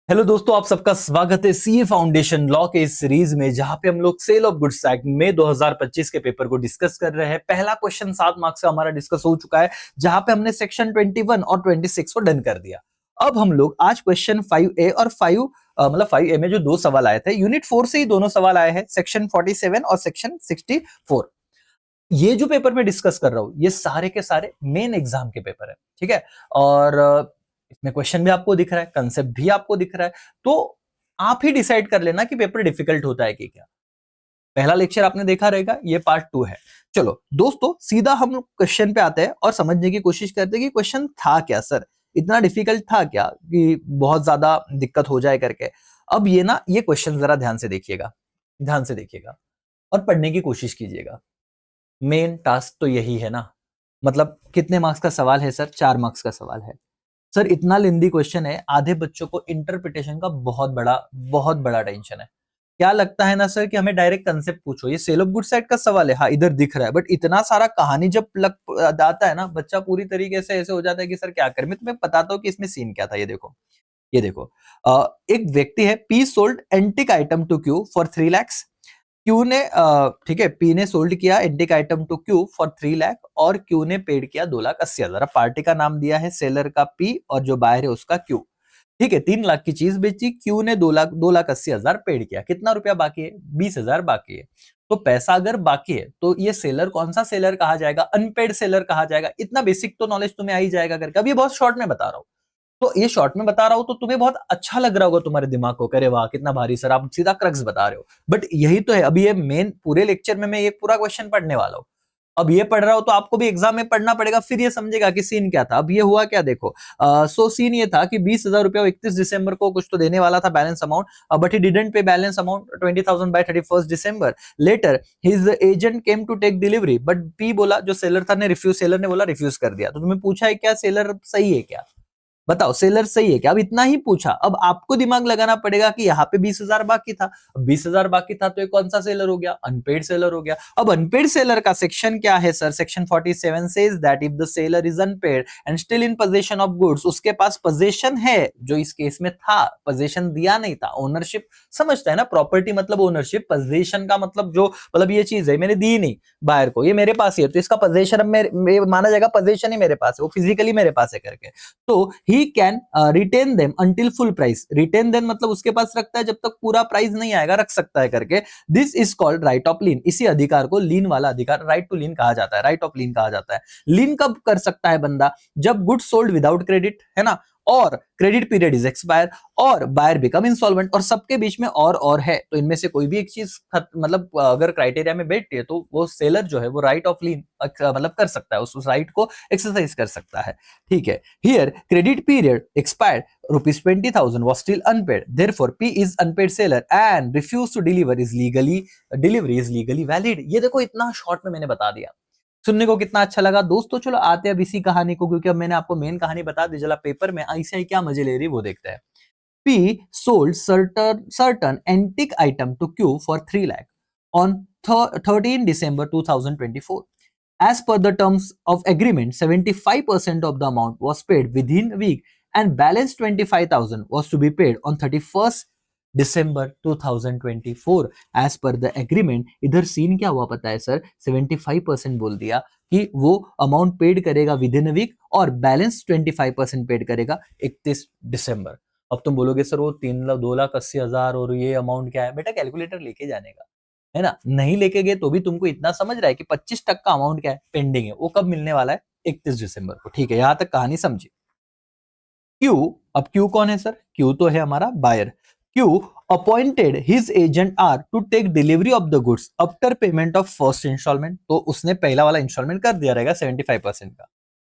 Hello दोस्तों, आप सबका स्वागत है सीए फाउंडेशन लॉ के इस सीरीज में, जहां पे हम लोग सेल ऑफ गुड्स एक्ट में 2025 के पेपर को डिस्कस कर रहे हैं। पहला क्वेश्चन 7 मार्क्स का हमारा डिस्कस हो चुका है, जहां पे हमने सेक्शन 21 और 26 को डन कर दिया। अब हम लोग आज क्वेश्चन 5A और 5A में जो दो सवाल आए थे, यूनिट 4 से ही दोनों सवाल आए हैं, सेक्शन 47 और सेक्शन 64। ये जो पेपर में डिस्कस कर रहा हूं, ये सारे के सारे मेन एग्जाम के पेपर है, ठीक है। और इसमें क्वेश्चन भी आपको दिख रहा है, कंसेप्ट भी आपको दिख रहा है, तो आप ही डिसाइड कर लेना कि पेपर डिफिकल्ट होता है कि क्या। पहला लेक्चर आपने देखा रहेगा, ये पार्ट 2 है। चलो दोस्तों, सीधा हम क्वेश्चन पे आते हैं और समझने की कोशिश करते हैं कि क्वेश्चन था क्या सर, इतना डिफिकल्ट था क्या कि बहुत ज्यादा दिक्कत हो जाए करके। अब ये क्वेश्चन जरा ध्यान से देखिएगा, ध्यान से देखिएगा और पढ़ने की कोशिश कीजिएगा। मेन टास्क तो यही है ना। मतलब कितने मार्क्स का सवाल है सर? 4 मार्क्स का सवाल है सर। इतना लेंदी क्वेश्चन है, आधे बच्चों को इंटरप्रिटेशन का बहुत बड़ा टेंशन है। क्या लगता है ना सर कि हमें डायरेक्ट कंसेप्ट पूछो। ये सेल ऑफ गुड सेट का सवाल है, हाँ इधर दिख रहा है, बट इतना सारा कहानी जब लग आता है ना, बच्चा पूरी तरीके से ऐसे हो जाता है कि सर क्या करें। मैं तुम्हें बताता हूँ कि इसमें सीन क्या था। ये देखो, ये देखो। एक व्यक्ति है, P sold antique item to Q for 3 lakhs। Q ने ठीक है, पी ने सोल्ड किया antique item to Q for 3 lakh और क्यू ने पेड किया 2,80,000। पार्टी का नाम दिया है सेलर का पी और जो बायर है उसका क्यू। ठीक है, 3 लाख की चीज बेची, क्यू ने 2,80,000 पेड किया। कितना रुपया बाकी है? 20,000 बाकी है। तो पैसा अगर बाकी है तो ये सेलर कौन सा सेलर कहा जाएगा? अनपेड सेलर कहा जाएगा। इतना बेसिक तो नॉलेज तुम्हें आ ही जाएगा करके। अब ये बहुत शॉर्ट में बता रहा हूं, तो ये शॉर्ट में बता रहा हूं तो तुम्हें बहुत अच्छा लग रहा होगा तुम्हारे दिमाग को, करे वाह कितना भारी सर, आप सीधा क्रक्स बता रहे हो। बट यही तो है। अभी ये मेन पूरे लेक्चर में मैं ये पूरा क्वेश्चन पढ़ने वाला हूं। अब ये पढ़ रहा हो तो आपको भी एग्जाम में पढ़ना पड़ेगा, फिर ये समझेगा कि सीन क्या था। अब ये हुआ क्या, देखो। सो सीन ये था कि 20,000 रुपया 31 दिसंबर को कुछ तो देने वाला था balance amount, but he didn't pay balance amount 20,000 by 31 December. Later his agent came to take delivery, but P बोला, जो सेलर था ने रिफ्यूज, सेलर ने बोला रिफ्यूज कर दिया। तो तुम्हें पूछा है क्या सेलर सही है क्या? बताओ सेलर सही है क्या? अब इतना ही पूछा। अब आपको दिमाग लगाना पड़ेगा कि यहाँ पे 20,000 बाकी था। 20,000 बाकी था तो ये कौन सा सेलर हो गया? अनपेड सेलर हो गया। अब अनपेड सेलर का सेक्शन क्या है sir? Section 47 says that if the seller is unpaid and still in possession of goods, उसके पास पोजेशन है, जो इस केस में था, पोजेशन दिया नहीं था। ओनरशिप समझता है ना, प्रॉपर्टी मतलब ओनरशिप, पोजेशन का मतलब जो, मतलब ये चीज है मैंने दी नहीं बायर को, ये मेरे पास ही है, तो इसका पोजेशन अब माना जाएगा, पोजेशन ही मेरे पास है, वो फिजिकली मेरे पास है करके। तो he can retain them until full price. Retain them मतलब उसके पास रखता है जब तक पूरा प्राइस नहीं आएगा, रख सकता है करके। This is called right of lien. इसी अधिकार को लीन वाला अधिकार, राइट टू लीन कहा जाता है, राइट ऑफ लीन कहा जाता है। लीन कब कर सकता है बंदा? जब गुड्स सोल्ड विदाउट क्रेडिट, है ना, और क्रेडिट पीरियड इज एक्सपायर, और बायर बिकम इंसॉल्वेंट, और सबके बीच में और है, तो इनमें से कोई भी एक चीज मतलब अगर क्राइटेरिया में बैठती है तो वो सेलर जो है वो राइट ऑफ लीन मतलब कर सकता है, उस राइट को एक्सरसाइज कर सकता है। ठीक है, here credit period expired, rupees 20,000 was still unpaid, therefore P is unpaid seller and refuse to deliver is delivery is legally valid। ये देखो, इतना शॉर्ट में मैंने बता दिया। सुनने को कितना अच्छा लगा दोस्तों। चलो आते हैं अब इसी कहानी को, क्योंकि अब मैंने आपको मेन कहानी बता दी। चला पेपर में ऐसे क्या मजे ले रही वो देखते हैं। P sold certain antique item to Q for 3 lakh on 13 December 2024. As per the terms of agreement, 75% of the amount was paid within a week and balance 25,000 was to be paid on 31st December 2024. As per the agreement, इधर scene क्या हुआ पता है sir? 75% बोल दिया कि वो amount paid करेगा विद इन अ वीक और बैलेंस 25% पेड करेगा 31 दिसंबर। अब तुम बोलोगे सर वो 2,80,000 और ये अमाउंट क्या है? बेटा कैलकुलेटर लेके जाने का है ना। नहीं लेके गए तो भी तुमको इतना समझ रहा है कि 25% अमाउंट क्या है, पेंडिंग है, वो कब मिलने वाला है? 31 दिसंबर को। ठीक है, यहां तक कहानी समझी। क्यू, अब क्यू कौन है सर? क्यू तो है हमारा buyer. Q appointed his agent R to take delivery of the goods after payment of first installment, तो उसने पहला वाला इंस्टॉलमेंट कर दिया रहेगा 75% का।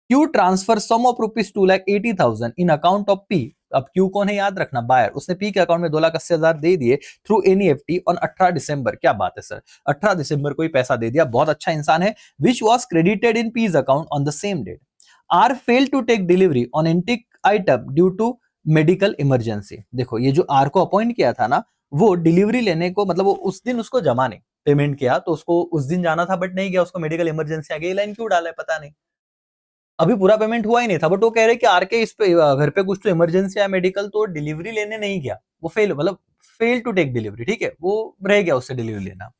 Q transfer sum of rupees 2,80,000 in account of P. अब क्यू कौन है याद रखना? बायर। उसने पी के अकाउंट में 2,80,000 दे दिए थ्रू एनईएफटी ऑन 18 दिसंबर। क्या बात है सर, 18 दिसंबर को ही पैसा दे दिया, बहुत अच्छा इंसान है। Which was credited in P's account on the same date. R fail to take delivery on antique item due to medical emergency. देखो ये जो आर को अपॉइंट किया था ना, वो डिलीवरी लेने को, मतलब वो उस दिन उसको जमा नहीं, पेमेंट किया तो उसको उस दिन जाना था बट नहीं गया, उसको मेडिकल इमरजेंसी आ गई। लाइन क्यों डाला है पता नहीं। अभी पूरा पेमेंट हुआ ही नहीं था, बट वो कह रहे कि आरके इस पे घर पे कुछ तो इमरजेंसी या मेडिकल, तो डिलीवरी लेने नहीं गया, वो फेल टू टेक डिलीवरी, ठीक है, वो रह गया उससे डिलीवरी लेना।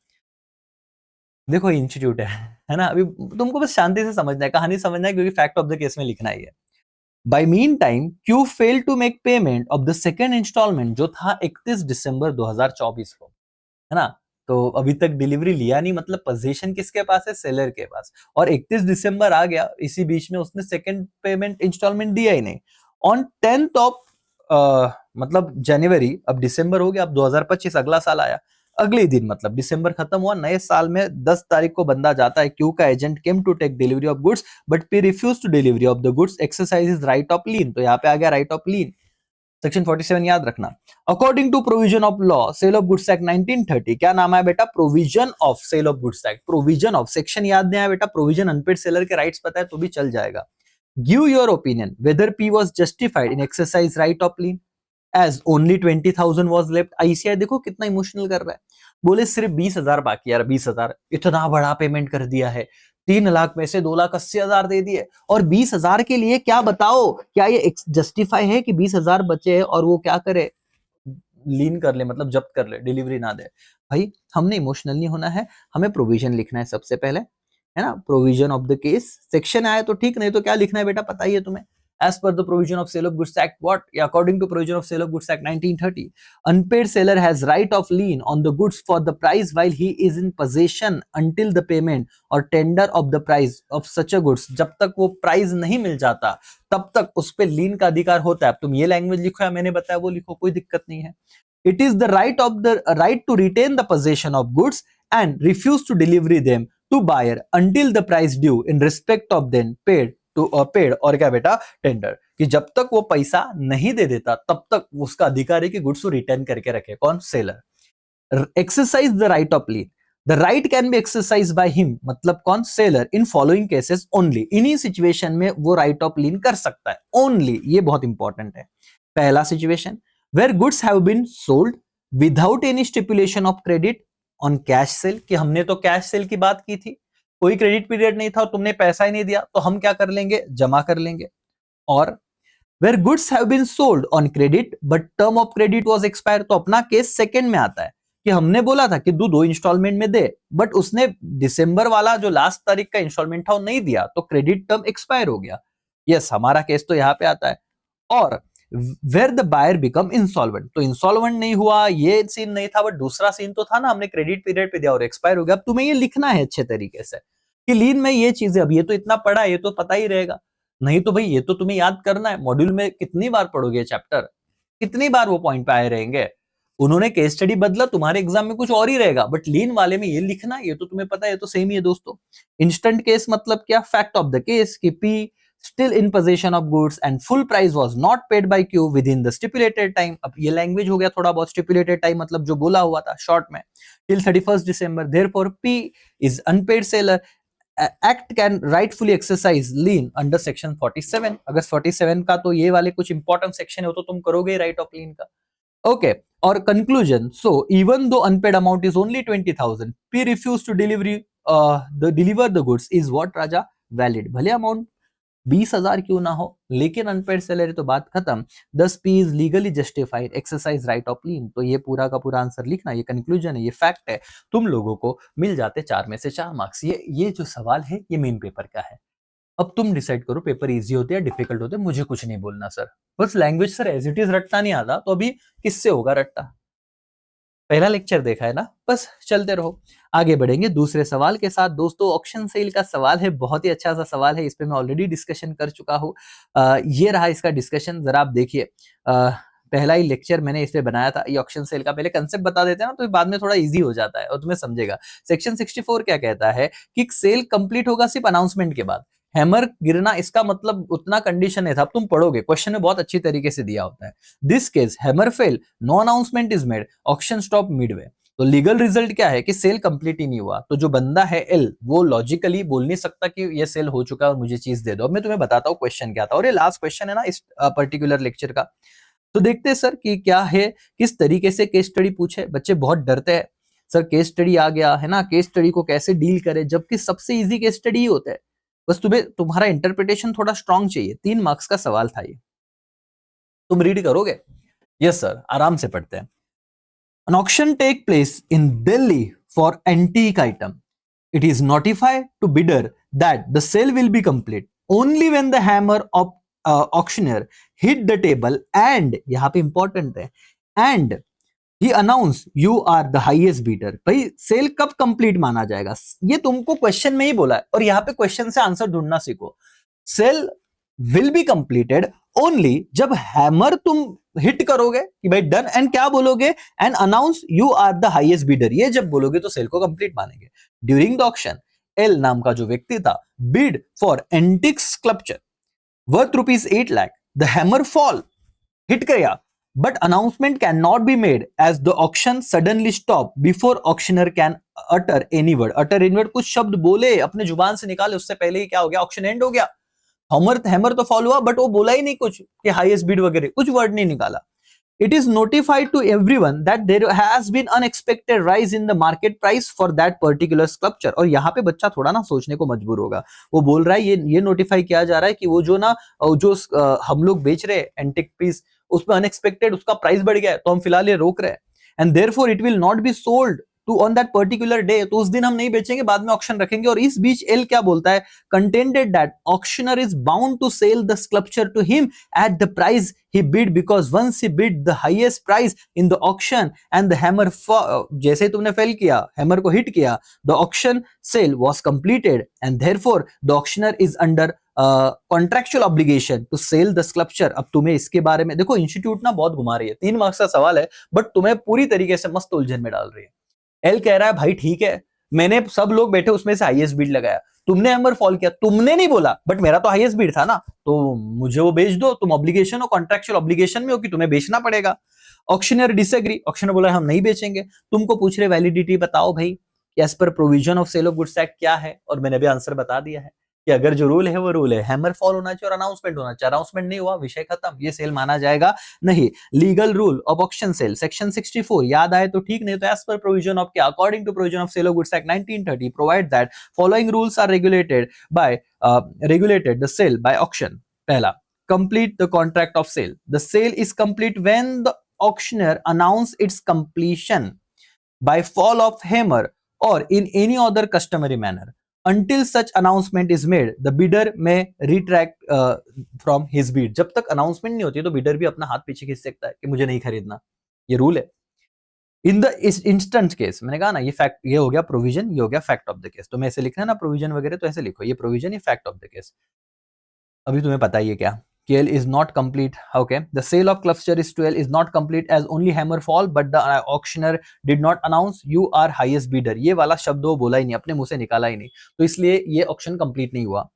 देखो इंस्टीट्यूट है ना, अभी तुमको बस शांति से समझना है, कहानी समझना है, क्योंकि फैक्ट ऑफ द केस में लिखना ही है। By mean time Q fail to make payment of the second installment, जो था 31 दिसंबर 2024 को, है ना। तो अभी तक डिलीवरी लिया नहीं, मतलब पोजीशन किसके पास है, सेलर के पास, और 31 दिसंबर आ गया, इसी बीच में उसने सेकंड पेमेंट इंस्टॉलमेंट दिया ही नहीं। ऑन 10th ऑफ मतलब जनवरी, अब दिसंबर हो गया, अब 2025 अगला साल आया, अगले ही दिन मतलब दिसंबर खत्म हुआ, नए साल में 10 तारीख को बंदा जाता है, क्यू का agent came to take delivery of goods but P refuse to delivery of the goods, exercise right of lien, तो यहाँ पे आ गया राइट ऑफ लीन, सेक्शन 47 याद रखना। According to provision of law sale of goods act 1930, क्या नाम है बेटा, provision of sale of goods act, provision of, section याद नहीं आया बेटा, प्रोविजन अनपेड सेलर के राइट्स पता है तो भी चल जाएगा। Give your opinion whether P was justified in exercise right of lien as only 20,000 was left. आईसीआई देखो कितना इमोशनल कर रहा है, बोले सिर्फ 20,000 बाकी, यार 20,000 इतना बड़ा पेमेंट कर दिया है, 3 लाख में से 2,80,000 दे दिए, और 20,000 के लिए क्या बताओ, क्या ये जस्टिफाई है कि 20,000 बचे और वो क्या करे, लीन कर ले, मतलब जब्त कर ले, डिलीवरी ना दे। भाई हमने इमोशनल नहीं होना है, हमें प्रोविजन लिखना है सबसे पहले, है ना, provision of the case, section आया तो ठीक, नहीं तो क्या लिखना है बेटा पता ही है तुम्हें, as per the provision of sale of goods act, what, yeah, according to provision of sale of goods act 1930, unpaid seller has right of lien on the goods for the price while he is in possession until the payment or tender of the price of such a goods, जब तक वो price नहीं मिल जाता तब तक उस पे लीन का अधिकार होता है। अब तुम ये लैंग्वेज लिखो या मैंने बताया वो लिखो, कोई दिक्कत नहीं है। It is the right to retain the possession of goods and refuse to deliver them to buyer until the price due in respect of them paid और क्या बेटा टेंडर, कि जब तक वो पैसा नहीं दे देता तब तक उसका अधिकार है कि गुड्स को रिटर्न करके रखे, कौन, seller. Exercise the right of lean, the right can be exercise by him, मतलब कौन, seller, in following cases only, इन्हीं सिचुएशन में वो राइट ऑफ लीन कर सकता है, ओनली, ये बहुत इंपॉर्टेंट है। पहला situation, where goods have been sold without any stipulation of credit on cash sale, कि हमने तो कैश सेल की बात की थी, कोई क्रेडिट पीरियड नहीं था और तुमने पैसा ही नहीं दिया, तो हम क्या कर लेंगे, जमा कर लेंगे। और where goods have been sold on credit but term of credit was expire, तो अपना केस सेकंड में आता है कि हमने बोला था कि दो इंस्टॉलमेंट में दे, बट उसने दिसंबर वाला जो लास्ट तारीख का इंस्टॉलमेंट था वो नहीं दिया, तो क्रेडिट टर्म एक्सपायर हो गया। यस, हमारा केस तो यहाँ पे आता है। और where the buyer become insolvent, तो इंसॉल्वेंट नहीं हुआ, ये सीन नहीं था, बट दूसरा सीन तो था ना, हमने क्रेडिट पीरियड पे दिया और एक्सपायर हो गया। अब तुम्हें ये लिखना है अच्छे तरीके से कि लीन में ये चीजें, अब ये तो इतना पढ़ा है, ये तो पता ही रहेगा, नहीं तो भाई ये तो तुम्हें याद करना है, मॉड्यूल में कितनी बार पढ़ोगे चैप्टर, कितनी बार वो पॉइंट पे आए रहेंगे। उन्होंने केस स्टडी बदला, तुम्हारे एग्जाम में कुछ और ही रहेगा, बट लीन वाले में ये लिखना, ये तो तुम्हें पता है, ये तो सेम ही है दोस्तों। इंस्टेंट केस मतलब क्या, फैक्ट ऑफ द केस कि P still in possession of goods and full price was not paid by Q within the stipulated time। अब ये लैंग्वेज हो गया थोड़ा बहुत, stipulated time मतलब जो बोला हुआ था शॉर्ट में, till 31st December, therefore P is unpaid seller, act can rightfully exercise lien under section 47। अगर 47 का तो ये वाले कुछ इंपॉर्टेंट सेक्शन है, वो तो तुम करोगे राइट ऑफ लीन का, ओके। और conclusion, so even though unpaid amount is only 20,000, P refused to deliver the goods is what राजा, वैलिड, भले अमाउंट 20,000 क्यों ना हो, लेकिन अनपेड सैलरी तो बात खत्म। 10 P is legally justified, exercise right of lien, तो ये पूरा का पूरा आंसर लिखना, ये कंक्लूजन है, ये फैक्ट है, तुम लोगों को मिल जाते 4 में से 4 मार्क्स। ये जो सवाल है ये मेन पेपर का है। अब तुम डिसाइड करो पेपर इजी होते हैं डिफिकल्ट होते हैं, मुझे कुछ नहीं बोलना सर, बस language sir as it is रटता नहीं आता, तो अभी किससे होगा रट्टा, पहला लेक्चर देखा है ना, बस चलते रहो। आगे बढ़ेंगे दूसरे सवाल के साथ। दोस्तों ऑक्शन सेल का सवाल है, बहुत ही अच्छा सा सवाल है, इस पे मैं ऑलरेडी डिस्कशन कर चुका हूँ। ये रहा इसका डिस्कशन, जरा आप देखिए। पहला ही लेक्चर मैंने इस पे बनाया था, ये ऑक्शन सेल का पहले कंसेप्ट बता देते हैं ना, तो बाद में थोड़ा इजी हो जाता है और तुम्हें समझेगा। सेक्शन 64 क्या कहता है कि सेल कंप्लीट होगा सिर्फ अनाउंसमेंट के बाद, हैमर गिरना इसका मतलब उतना कंडीशन है था, अब तुम पढ़ोगे क्वेश्चन में बहुत अच्छी तरीके से दिया होता है। This case hammer fell, no announcement is made, auction stop midway, तो लीगल रिजल्ट क्या है कि सेल कंप्लीट ही नहीं हुआ, तो जो बंदा है एल वो लॉजिकली बोल नहीं सकता कि ये सेल हो चुका है और मुझे चीज दे दो। अब मैं तुम्हें बताता हूँ क्वेश्चन क्या था, और ये लास्ट क्वेश्चन है ना इस पर्टिकुलर लेक्चर का। तो देखते हैं सर कि क्या है, किस तरीके से केस स्टडी पूछे, बच्चे बहुत डरते हैं सर केस स्टडी आ गया है ना, केस स्टडी को कैसे डील करें, जबकि सबसे इजी केस स्टडी ही होता है। बस तुम्हें तुम्हारा इंटरप्रिटेशन थोड़ा स्ट्रांग चाहिए। 3 मार्क्स का सवाल था ये। तुम रीड करोगे? यस सर, आराम से पढ़ते हैं। An auction take place in Delhi for antique item. It is notified to bidder that the sale will be complete only when the hammer of auctioneer hit the table and यहाँ पे important है and he announce you are the highest bidder. भाई cell कब complete माना जाएगा? ये तुमको question में ही बोला है और यहाँ पे क्वेश्चन से आंसर ढूंढना सीखो। Sale will be completed only जब हैमर तुम हिट करोगे कि भाई डन, एंड क्या बोलोगे? And announce you are the highest bidder, ये जब बोलोगे तो सेल को कंप्लीट मानेंगे। ड्यूरिंग द ऑक्शन एल नाम का जो व्यक्ति था bid for antique sculpture worth ₹8 lakh, the hammer fall hit किया but announcement can not be made as the auction suddenly stop before auctioneer can utter any word. Utter any word, कुछ शब्द बोले अपने जुबान से निकाले उससे पहले ही क्या हो गया? ऑक्शन एंड हो गया। हैमर तो फॉल हुआ बट वो बोला ही नहीं कुछ कि हाईएस्ट बीड वगैरह, कुछ वर्ड नहीं निकाला। It is notified to everyone that there has been unexpected rise in the market price for that particular sculpture. और यहाँ पे बच्चा थोड़ा ना सोचने को मजबूर होगा। वो बोल रहा है, ये नोटिफाई किया जा रहा है कि वो जो ना जो हम लोग बेच रहे हैं एंटिक पीस, उसमें अनएक्सपेक्टेड उसका प्राइस बढ़ गया है तो हम फिलहाल ये रोक रहे हैं। And therefore it will not be sold to on that particular day, तो उस दिन हम नहीं बेचेंगे, बाद में ऑक्शन रखेंगे। और इस बीच एल क्या बोलता है? Contended that auctioneer is bound to sell the sculpture to him at the price he bid because once he bid the highest price in the auction and the hammer जैसे तुमने fail किया, hammer को hit किया, the auction sale was completed and therefore the auctioneer is under contractual obligation to sell the sculpture। अब तुम्हें इसके बारे में देखो, इंस्टीट्यूट ना बहुत घुमा रही है, 3 मार्क्स का सवाल है बट तुम्हें पूरी तरीके से मस्त उलझन में डाल रही है। एल कह रहा है भाई ठीक है, मैंने सब लोग बैठे उसमें से हाईएस्ट बीड लगाया, तुमने हैमर फॉल किया, तुमने नहीं बोला बट मेरा तो हाईएस्ट बीड था ना, तो मुझे वो बेच दो। तुम ऑब्लिगेशन हो, कॉन्ट्रैक्चुअल ऑब्लिगेशन में हो कि तुम्हें बेचना पड़ेगा। ऑक्शनर डिसएग्री, ऑक्शनर बोला हम नहीं बेचेंगे। तुमको पूछ रहे वैलिडिटी बताओ भाई, एज पर provision of sale of goods act क्या है, और मैंने भी आंसर बता दिया है कि अगर जो रूल है वो रूल है, हैमर फॉल होना चाहिए और अनाउंसमेंट होना चाहिए। अनाउंसमेंट नहीं हुआ, विषय खत्म, ये सेल माना जाएगा नहीं। Legal rule of auction sale section 64 याद आए तो ठीक, नहीं तो एज पर प्रोविजन ऑफ क्या, according to provision of sale of goods act 1930 provide that following rules are regulated the sale by auction. पहला, complete the contract of sale, the sale is complete when the auctioneer announce its completion by fall of hammer or in any other customary manner. Until such announcement is made, the bidder may retract from his bid. जब तक announcement नहीं होती तो bidder भी अपना हाथ पीछे खींच सकता है कि मुझे नहीं खरीदना, ये रूल है। इन द इंस्टेंट केस, मैंने कहा ना ये फैक्ट, ये हो गया प्रोविजन, ये हो गया फैक्ट ऑफ द केस। तो मैं ऐसे लिखना है ना प्रोविजन वगैरह, तो ऐसे लिखो, ये प्रोविजन, ये फैक्ट ऑफ द केस। अभी तुम्हें पता ही है क्या, KL is not complete. Okay, the sale of cluster is to L is not complete as only hammer fall, but the auctioneer did not announce you are highest bidder. ये वाला शब्द वो बोला ही नहीं, अपने मुंह से निकाला ही नहीं, तो इसलिए ये ऑक्शन कंप्लीट नहीं हुआ।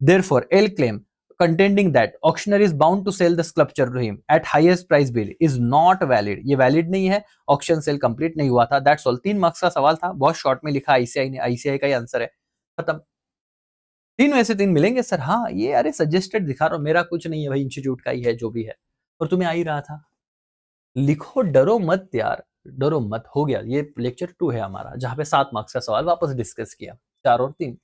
Therefore, L claim contending that auctioneer is bound to sell the sculpture to him at highest price bid is not valid. ये वैलिड नहीं है, ऑक्शन सेल कंप्लीट नहीं हुआ था। That's all. 3 मार्क्स का सवाल था, बहुत शॉर्ट में लिखा ICI ने, ICI का ही आंसर है, खत्म। 3 में से 3 मिलेंगे सर। हाँ, ये अरे सजेस्टेड दिखा रहा हूं, मेरा कुछ नहीं है भाई, इंस्टीट्यूट का ही है जो भी है, और तुम्हें आ ही रहा था। लिखो, डरो मत यार, डरो मत। हो गया, ये लेक्चर 2 है हमारा, जहां पे 7 मार्क्स का सवाल वापस डिस्कस किया, 4 और 3।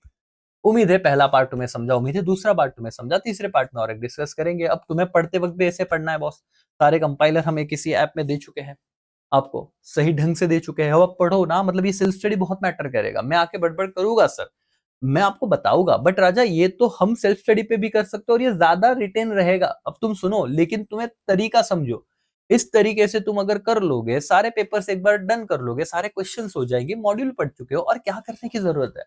उम्मीद है पहला पार्ट तुम्हें समझा, उम्मीद है दूसरा पार्ट तुम्हें समझा, तीसरे पार्ट में और एक डिस्कस करेंगे। अब तुम्हें पढ़ते वक्त भी ऐसे पढ़ना है बॉस, सारे कंपाइलर हमें किसी ऐप में दे चुके हैं, आपको सही ढंग से दे चुके हैं। अब पढ़ो ना, मतलब ये सेल्फ स्टडी बहुत मैटर करेगा। मैं आके बड़बड़ करूंगा सर, मैं आपको बताऊंगा, बट राजा ये तो हम सेल्फ स्टडी पे भी कर सकते हो और ये ज्यादा रिटेन रहेगा। अब तुम सुनो, लेकिन तुम्हें तरीका समझो। इस तरीके से तुम अगर कर लोगे, सारे पेपर्स एक बार डन कर लोगे, सारे क्वेश्चंस हो जाएंगे, मॉड्यूल पढ़ चुके हो, और क्या करने की जरूरत है?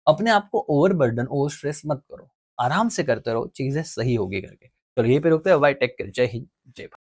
अपने आप को ओवरबर्डन, ओवर स्ट्रेस मत करो, आराम से करते रहो, चीजें सही होगी करके। चलो यहीं पे रुकते हैं। बाय, टेक केयर, जय हिंद, जय भारत।